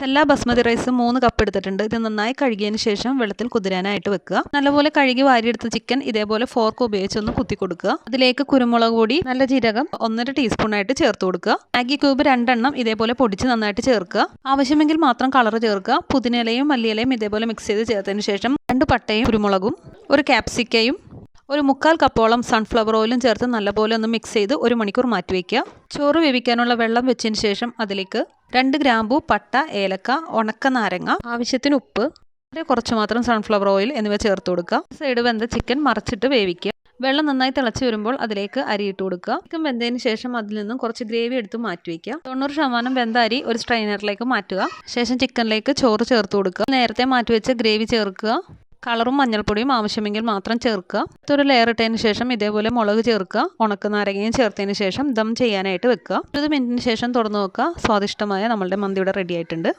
എല്ലാ basmati rice 3 cup എടുത്തിട്ടുണ്ട്. ഇത് നന്നായി കഴുകിയതിന് ശേഷം വെള്ളത്തിൽ കുതിരാനായിട്ട് വെക്കുക. നല്ലപോലെ കഴുകി വാരിയെടുത്ത ചിക്കൻ ഇതേപോലെ ഫോർക്ക് ഉപയോഗിച്ച് ഒന്ന് കുത്തി കൊടുക്കുക. അതിലേക്ക് കുരുമുളക് പൊടി, നല്ല ജീരകം 1.5 ടീസ്പൂൺ ആയിട്ട് ചേർത്ത് കൊടുക്കുക. മാഗി ക്യൂബ് 2 എണ്ണം ഇതേപോലെ പൊടിച്ച് നന്നായിട്ട് ചേർക്കുക. ആവശ്യമെങ്കിൽ മാത്രം കളർ ചേർക്കുക. പുതിനയിലയും മല്ലിയിലയും ഇതേപോലെ മിക്സ് ചെയ്ത് ചേർത്തതിന് ശേഷം 2 പട്ടയും കുരുമുളകും, ഒരു ക്യാപ്സിക്കയും, ഒരു 1/4 കപ്പോളം സൺഫ്ലവർ ഓയിലും ചേർത്ത് നല്ലപോലെ ഒന്ന് മിക്സ് ചെയ്ത് 1 മണിക്കൂർ മാറ്റി വയ്ക്കുക. ചോറ് വേവിക്കാനുള്ള വെള്ളം വെച്ചതിന് ശേഷം അതിലേക്ക് 2 ഗ്രാമ്പൂ, പട്ട, ഏലക്ക, ഉണക്ക നാരങ്ങ, ആവശ്യത്തിന് ഉപ്പ്, കുറച്ച് മാത്രം സൺഫ്ലവർ ഓയിൽ എന്നിവ ചേർത്ത് കൊടുക്കുക. സൈഡ് വെന്ത ചിക്കൻ മറിച്ചിട്ട് വേവിക്കുക. വെള്ളം നന്നായി തിളച്ച് വരുമ്പോൾ അതിലേക്ക് അരി ഇട്ട് കൊടുക്കുക. ചിക്കൻ വെന്തതിന് ശേഷം അതിൽ നിന്നും കുറച്ച് ഗ്രേവി എടുത്ത് മാറ്റി വയ്ക്കുക. 90% വെന്ത അരി ഒരു സ്ട്രെയിനറിലേക്ക് മാറ്റുക. ശേഷം ചിക്കനിലേക്ക് ചോറ് ചേർത്ത് കൊടുക്കുക. നേരത്തെ മാറ്റി വെച്ച ഗ്രേവി ചേർക്കുക. കളറും മഞ്ഞൾപ്പൊടിയും ആവശ്യമെങ്കിൽ മാത്രം ചേർക്കുക. ഒരു ലെയർ ഇട്ടതിന് ശേഷം ഇതേപോലെ മുളക് ചേർക്കുക. ഉണക്ക നാരങ്ങയും ചേർത്തതിന് ശേഷം ദം ചെയ്യാനായിട്ട് വെക്കുക. 20 മിനിറ്റിന് ശേഷം തുറന്നു നോക്കുക. സ്വാദിഷ്ടമായ നമ്മളുടെ മന്തി ഇവിടെ റെഡി ആയിട്ടുണ്ട്.